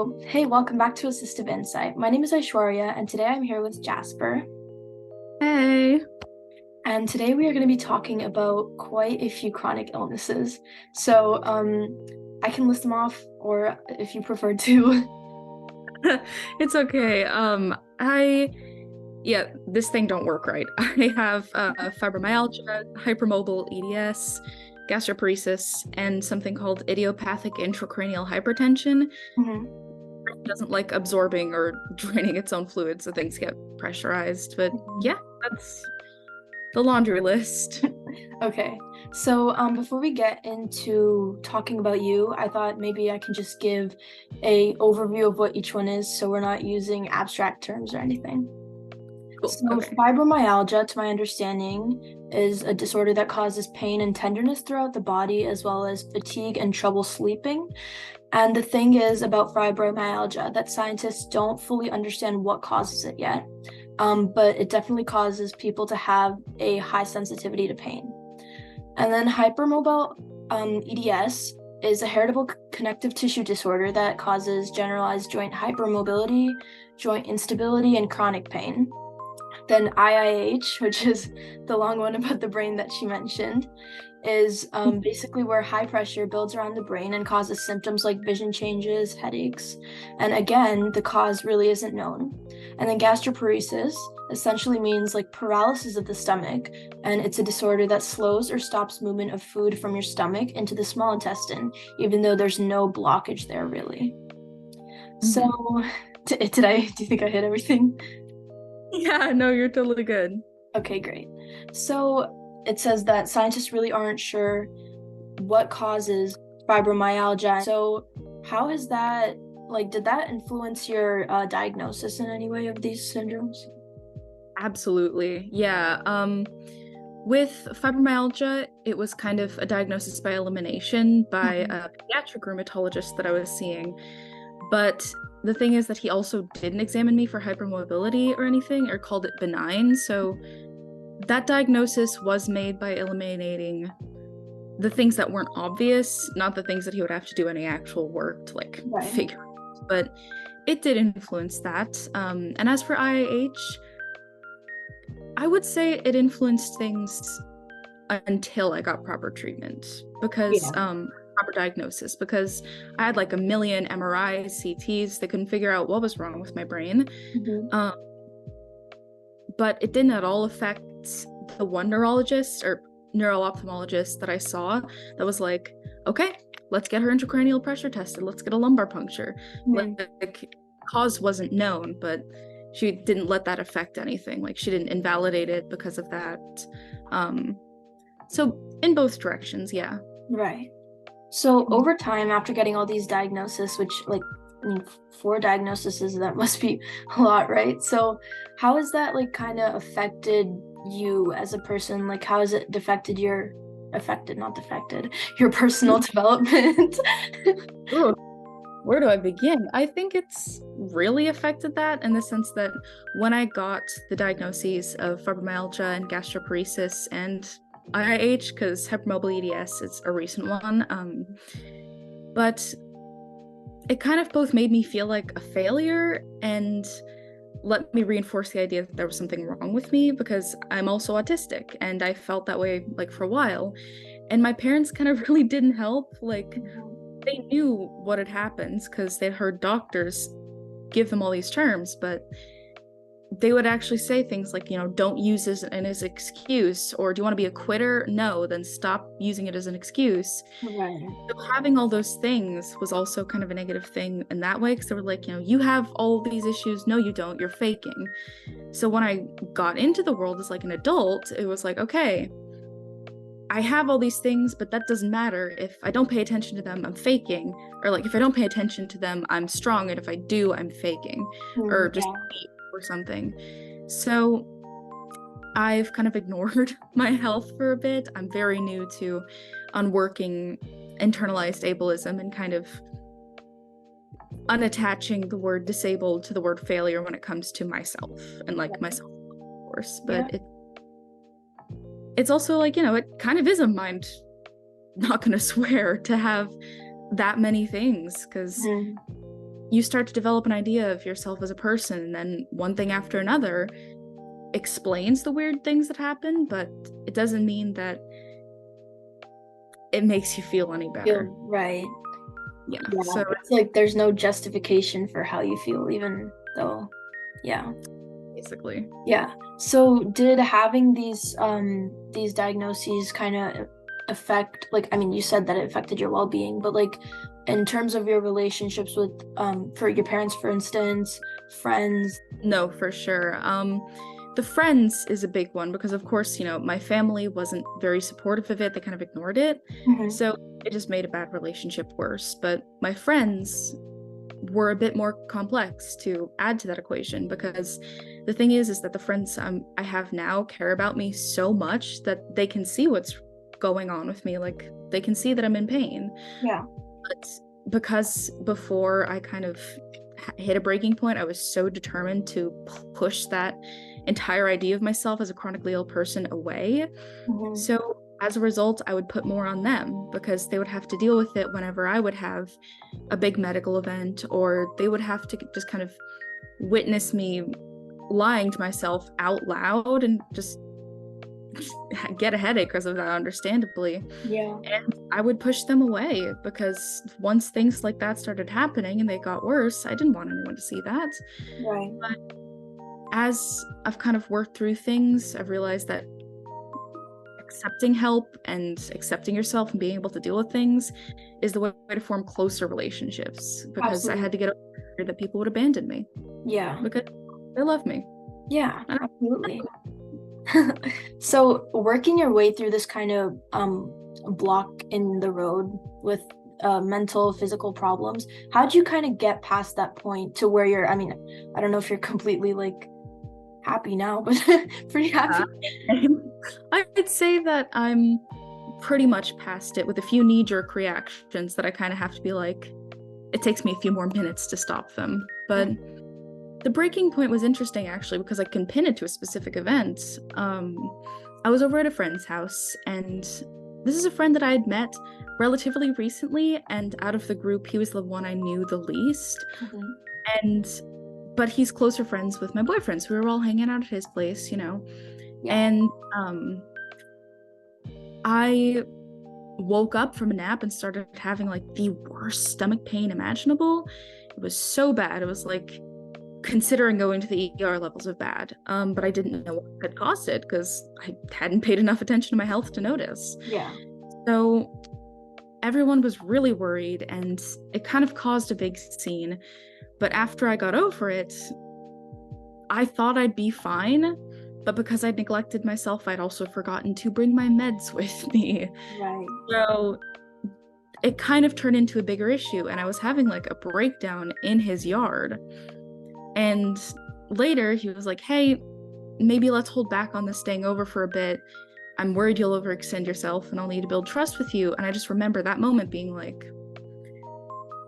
Hey, welcome back to Assistive Insight. My name is Aishwarya, and today I'm here with Jasper. Hey. And today we are going to be talking about quite a few chronic illnesses. So, I can list them off, or if you prefer to. It's okay. This thing don't work right. I have fibromyalgia, hypermobile EDS, gastroparesis, and something called idiopathic intracranial hypertension. Mhm. It doesn't like absorbing or draining its own fluids, so things get pressurized. But yeah, that's the laundry list. Okay, so before we get into talking about you, I thought maybe I can just give a overview of what each one is, so we're not using abstract terms or anything. Cool. So Okay. fibromyalgia, to my understanding, is a disorder that causes pain and tenderness throughout the body, as well as fatigue and trouble sleeping. And the thing is about fibromyalgia that scientists don't fully understand what causes it yet, but it definitely causes people to have a high sensitivity to pain. And then hypermobile EDS is a heritable connective tissue disorder that causes generalized joint hypermobility, joint instability, and chronic pain. Then IIH, which is the long one about the brain that she mentioned, is basically where high pressure builds around the brain and causes symptoms like vision changes, headaches. And again, the cause really isn't known. And then gastroparesis essentially means like paralysis of the stomach, and it's a disorder that slows or stops movement of food from your stomach into the small intestine, even though there's no blockage there really. So, Mhm. do you think I hit everything? Yeah, no, you're totally good. Okay, great. So it says that scientists really aren't sure what causes fibromyalgia. So how has that, like, did that influence your diagnosis in any way of these syndromes? Absolutely. Yeah. With fibromyalgia, it was kind of a diagnosis by elimination by Mhm. a pediatric rheumatologist that I was seeing. But the thing is that he also didn't examine me for hypermobility or anything, or called it benign. So that diagnosis was made by eliminating the things that weren't obvious, not the things that he would have to do any actual work to like Right. figure out. But it did influence that. And as for IIH, I would say it influenced things until I got proper treatment because Yeah. proper diagnosis because I had like a million MRIs, CTs. They couldn't figure out what was wrong with my brain. Mhm. Um, but it didn't at all affect the one neurologist or neuro-ophthalmologist that I saw that was like, okay, let's get her intracranial pressure tested. Let's get a lumbar puncture. Mhm. Like, cause wasn't known, but she didn't let that affect anything. Like, she didn't invalidate it because of that. Um, so in both directions, yeah. Right. So over time, after getting all these diagnoses, which like I mean, four diagnoses, that must be a lot, right? So how has that like kind of affected you as a person? Like how has it affected not defected, your personal development? Ooh, where do I begin? I think it's really affected that in the sense that when I got the diagnoses of fibromyalgia and gastroparesis and IIH, because hypermobile EDS is a recent one, but it kind of both made me feel like a failure and let me reinforce the idea that there was something wrong with me because I'm also autistic and I felt that way like for a while. And my parents kind of really didn't help. Like they knew what had happened because they'd heard doctors give them all these terms, but they would actually say things like, don't use this as an excuse, or do you want to be a quitter? No, then stop using it as an excuse. Right. So having all those things was also kind of a negative thing in that way because they were like, you have all of these issues. No, you don't. You're faking. So when I got into the world as like an adult, it was like, okay, I have all these things, but that doesn't matter. If I don't pay attention to them, I'm faking. Or like if I don't pay attention to them, I'm strong. And if I do, I'm faking. Or just Yeah. weak or something. So I've kind of ignored my health for a bit. I'm very new to unworking internalized ableism and kind of unattaching the word disabled to the word failure when it comes to myself and like myself, of course. Yeah. But it's also like, it kind of is a mind, not gonna swear, to have that many things because Mhm. you start to develop an idea of yourself as a person, and then one thing after another explains the weird things that happen, but it doesn't mean that it makes you feel any better. Right. Yeah. So it's like there's no justification for how you feel, even though, yeah. Basically. Yeah. So did having these diagnoses kind of affect, like, I mean, you said that it affected your well-being, but like in terms of your relationships with for your parents, for instance, friends? No, for sure. The friends is a big one because, of course, my family wasn't very supportive of it. They kind of ignored it. So it just made a bad relationship worse. But my friends were a bit more complex to add to that equation, because the thing is that the friends I have now care about me so much that they can see what's going on with me. Like, they can see that I'm in pain. Yeah. But because before I kind of hit a breaking point, I was so determined to push that entire idea of myself as a chronically ill person away. So as a result, I would put more on them, because they would have to deal with it whenever I would have a big medical event, or they would have to just kind of witness me lying to myself out loud and just get a headache because of that, understandably. Yeah. And I would push them away, because once things like that started happening and they got worse, I didn't want anyone to see that. Right. But as I've kind of worked through things, I've realized that accepting help and accepting yourself and being able to deal with things is the way to form closer relationships, because I had to get over that people would abandon me. Yeah. Because they love me. Yeah, absolutely. So working your way through this kind of block in the road with mental, physical problems, how'd you kind of get past that point to where you're, I mean, I don't know if you're completely like happy now, but pretty happy. I'd say that I'm pretty much past it, with a few knee-jerk reactions that I kind of have to be like, it takes me a few more minutes to stop them. But the breaking point was interesting, actually, because I can pin it to a specific event. I was over at a friend's house, and this is a friend that I had met relatively recently, and out of the group, he was the one I knew the least. But he's closer friends with my boyfriend, so we were all hanging out at his place, Yeah. And I woke up from a nap and started having like the worst stomach pain imaginable. It was so bad. It was like considering going to the ER levels of bad. But I didn't know what had caused it, because I hadn't paid enough attention to my health to notice. Yeah. So everyone was really worried, and it kind of caused a big scene. But after I got over it, I thought I'd be fine. But because I'd neglected myself, I'd also forgotten to bring my meds with me. Right. So it kind of turned into a bigger issue, and I was having like a breakdown in his yard. And later he was like, hey, maybe let's hold back on this staying over for a bit. I'm worried you'll overextend yourself and I'll need to build trust with you. And I just remember that moment being like,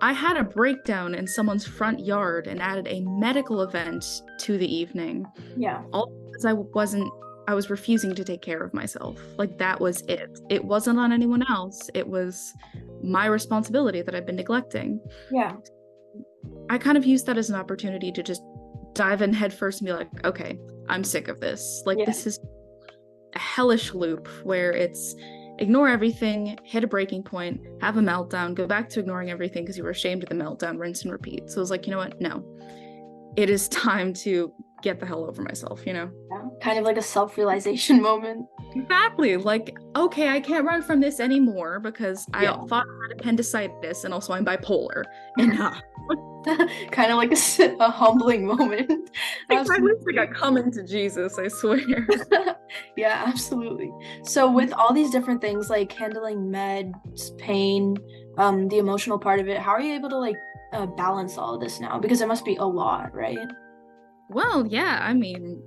I had a breakdown in someone's front yard and added a medical event to the evening. Yeah. All because I was refusing to take care of myself. Like, that was it. It wasn't on anyone else. It was my responsibility that I've been neglecting. Yeah. I kind of used that as an opportunity to just dive in headfirst and be like, okay, I'm sick of this. Like, this is a hellish loop where it's ignore everything, hit a breaking point, have a meltdown, go back to ignoring everything because you were ashamed of the meltdown, rinse and repeat. So I was like, you know what? No. It is time to get the hell over myself, Yeah. Kind of like a self-realization moment. Exactly. Like, okay, I can't run from this anymore because I thought I had appendicitis and also I'm bipolar. Enough. Kind of like a humbling moment. Exactly. It's like a coming to Jesus, I swear. Yeah, absolutely. So with all these different things, like handling meds, pain, the emotional part of it, how are you able to like balance all of this now? Because it must be a lot, right? Well, yeah, I mean,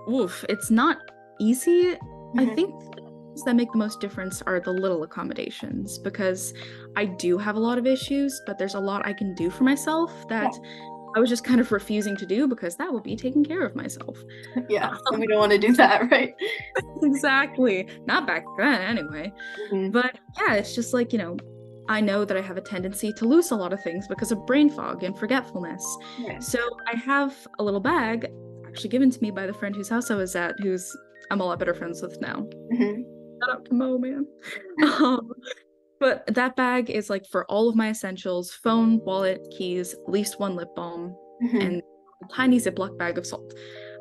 it's not easy. I think the things that make the most difference are the little accommodations, because I do have a lot of issues, but there's a lot I can do for myself that I was just kind of refusing to do because that would be taking care of myself. Yeah, and we don't want to do that, right? Exactly. Not back then, anyway. But yeah, it's just like, I know that I have a tendency to lose a lot of things because of brain fog and forgetfulness. Right. So I have a little bag actually given to me by the friend whose house I was at, who's I'm a lot better friends with now. Hmm. Shout out to Mo, man. But that bag is like for all of my essentials: phone, wallet, keys, at least one lip balm, Hmm. and a tiny Ziploc bag of salt.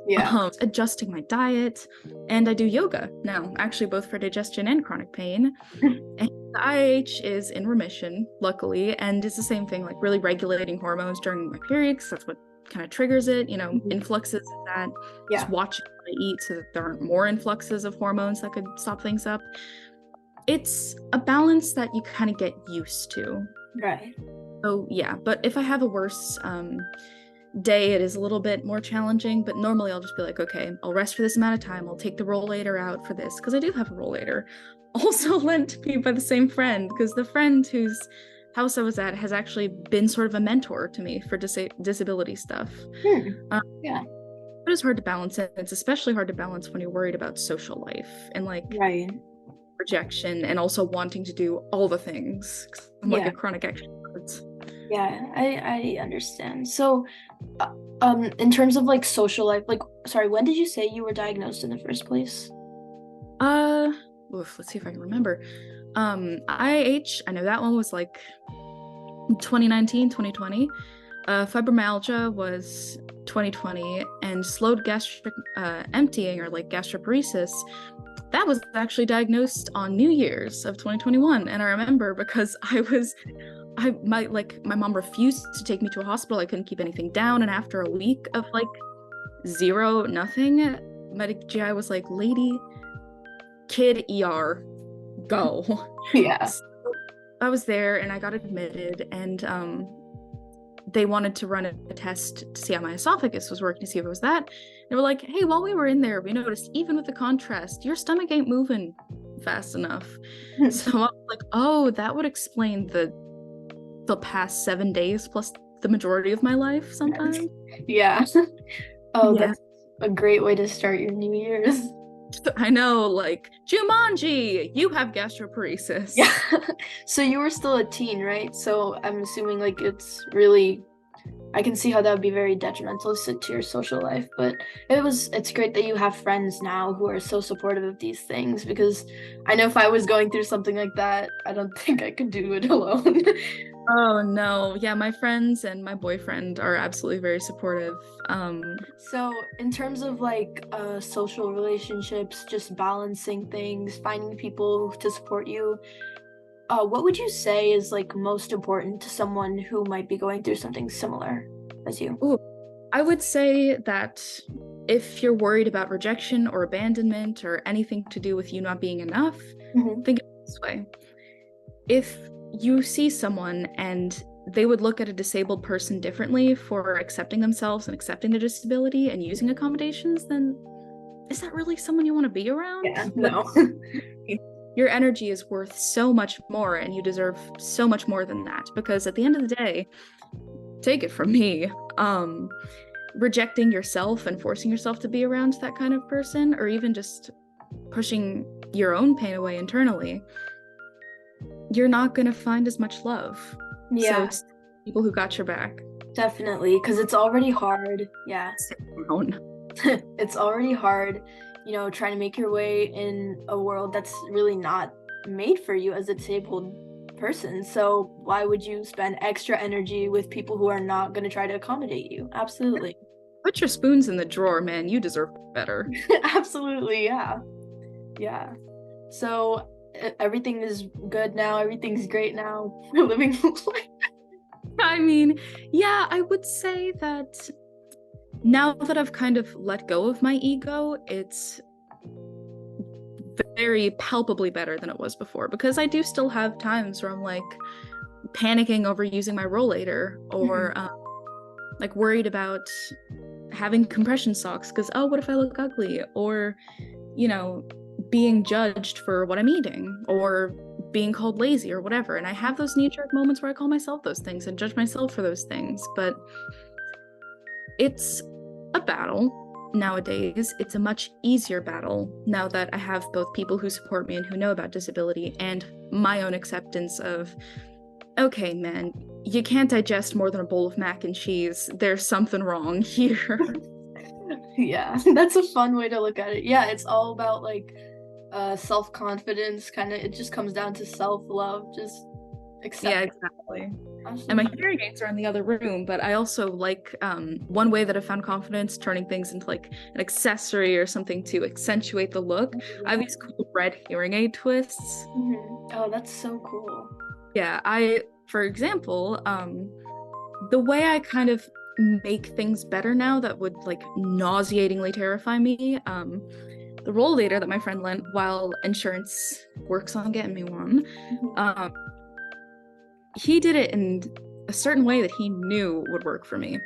Yeah. Adjusting my diet, and I do yoga now, actually, both for digestion and chronic pain. And the IH is in remission, luckily, and it's the same thing, like really regulating hormones during my period, because that's what kind of triggers it, Mhm. influxes of that. Yeah. Just watching what I eat so that there aren't more influxes of hormones that could stop things up. It's a balance that you kind of get used to. Right. So yeah, but if I have a worse day, it is a little bit more challenging, but normally I'll just be like, okay, I'll rest for this amount of time. I'll take the rollator out for this, because I do have a rollator. Also lent to me by the same friend, because the friend whose house I was at has actually been sort of a mentor to me for disability stuff. Yeah. But it's hard to balance it. It's especially hard to balance when you're worried about social life and like Right. rejection, and also wanting to do all the things. I'm like Yeah. a chronic extrovert. Yeah. I understand. So, in terms of like social life, like, sorry, when did you say you were diagnosed in the first place? Let's see if I can remember. IH, I know that one was like 2019, 2020. Fibromyalgia was 2020, and slowed gastric emptying, or like gastroparesis, that was actually diagnosed on New Year's of 2021. And I remember because my mom refused to take me to a hospital. I couldn't keep anything down, and after a week of like zero, nothing, my GI was like, lady, kid ER, go. Yeah. So I was there and I got admitted, and they wanted to run a test to see how my esophagus was working, to see if it was that. They were like, hey, while we were in there, we noticed even with the contrast, your stomach ain't moving fast enough. So I was like, oh, that would explain the past 7 days plus the majority of my life sometimes. Yeah. Oh, Yeah. that's a great way to start your New Year's. I know, like, Jumanji, you have gastroparesis. Yeah. So you were still a teen, right? So I'm assuming like it's really, I can see how that would be very detrimental to your social life, but it's great that you have friends now who are so supportive of these things, because I know if I was going through something like that, I don't think I could do it alone. Oh no. Yeah, my friends and my boyfriend are absolutely very supportive. So in terms of like social relationships, just balancing things, finding people to support you, what would you say is like most important to someone who might be going through something similar as you? Ooh, I would say that if you're worried about rejection or abandonment or anything to do with you not being enough, Mhm. think of it this way. If you see someone and they would look at a disabled person differently for accepting themselves and accepting their disability and using accommodations, then is that really someone you want to be around? Yeah, Like, no. your energy is worth so much more, and you deserve so much more than that, because at the end of the day, take it from me, rejecting yourself and forcing yourself to be around that kind of person, or even just pushing your own pain away internally, you're not going to find as much love. Yeah, So people who got your back. definitely, because it's already hard. Yeah. Sit down. It's already hard, trying to make your way in a world that's really not made for you as a disabled person. So why would you spend extra energy with people who are not going to try to accommodate you? Absolutely. Put your spoons in the drawer, man. You deserve better. Absolutely, yeah. Yeah. So everything is good now. Everything's great now. We're living life. I mean, yeah, I would say that now that I've kind of let go of my ego, it's very palpably better than it was before, because I do still have times where I'm like panicking over using my rollator, or like worried about having compression socks because, oh, what if I look ugly, or being judged for what I'm eating, or being called lazy or whatever. And I have those knee-jerk moments where I call myself those things and judge myself for those things, but it's a battle nowadays. It's a much easier battle now that I have both people who support me and who know about disability, and my own acceptance of okay, man, you can't digest more than a bowl of mac and cheese. There's something wrong here. Yeah, that's a fun way to look at it. Yeah, it's all about like self-confidence, kind of it just comes down to self-love, just Yeah, accept. exactly. And my Absolutely. hearing aids are in the other room, but I also like one way that I found confidence turning things into like an accessory or something to accentuate the look. I have Yeah. these cool red hearing aid twists. Oh, that's so cool. Yeah, for example, the way I kind of make things better now that would like nauseatingly terrify me, the rollator that my friend lent while insurance works on getting me one, Mhm. um, he did it in a certain way that he knew would work for me.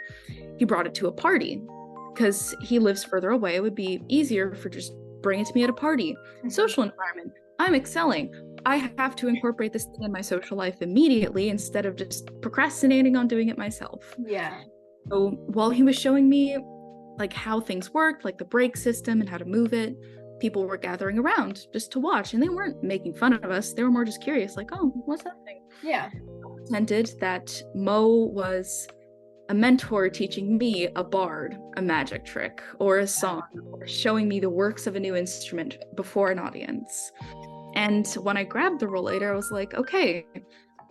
He brought it to a party because he lives further away. It would be easier for just bring it to me at a party. Mhm. Social environment. I'm excelling. I have to incorporate this thing in my social life immediately instead of just procrastinating on doing it myself. Yeah. So while he was showing me like how things worked, like the brake system and how to move it, people were gathering around just to watch, and they weren't making fun of us. They were more just curious, like, oh, what's that thing? Yeah. Pretended that Mo was a mentor teaching me a bard, a magic trick, or a song, or showing me the works of a new instrument before an audience. And when I grabbed the rollator, I was like, okay,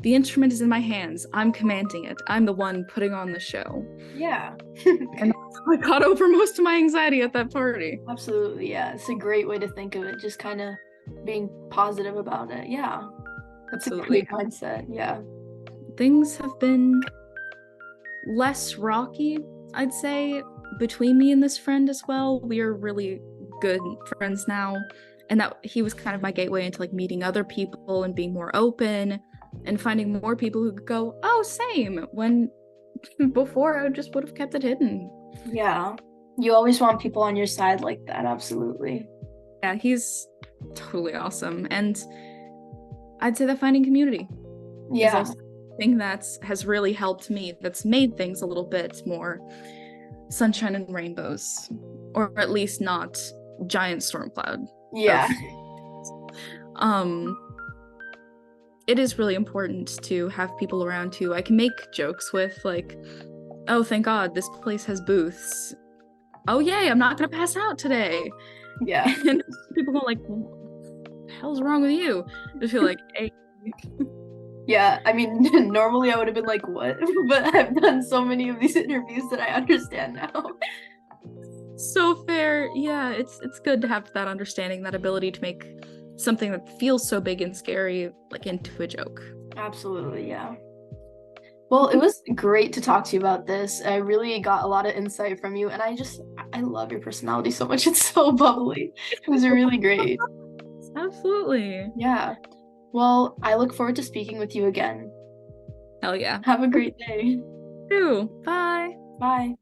the instrument is in my hands. I'm commanding it. I'm the one putting on the show. Yeah. And I got over most of my anxiety at that party. Absolutely. Yeah. It's a great way to think of it. Just kind of being positive about it. Yeah. That's a Absolutely. great mindset. Yeah. Things have been less rocky, I'd say, between me and this friend as well. We are really good friends now. And that he was kind of my gateway into like meeting other people and being more open and finding more people who could go, oh, same, when before I just would have kept it hidden. Yeah. You always want people on your side like that. Absolutely. Yeah, he's totally awesome. And I'd say that finding community is Yeah. also thing that has really helped me, that's made things a little bit more sunshine and rainbows, or at least not giant storm cloud of Yeah. um it is really important to have people around who I can make jokes with, like, oh, thank God this place has booths. Oh yay, I'm not gonna pass out today. Yeah. And people go like, what the hell's wrong with you? I feel like, hey, Yeah. I mean, normally I would have been like, what? But I've done so many of these interviews that I understand now. so fair. Yeah, it's good to have that understanding, that ability to make something that feels so big and scary like into a joke. Absolutely. Yeah. Well, it was great to talk to you about this. I really got a lot of insight from you, and I love your personality so much. It's so bubbly. It was really great. Absolutely. Yeah. Well, I look forward to speaking with you again. Hell yeah. Have a great day. Too. Bye. Bye.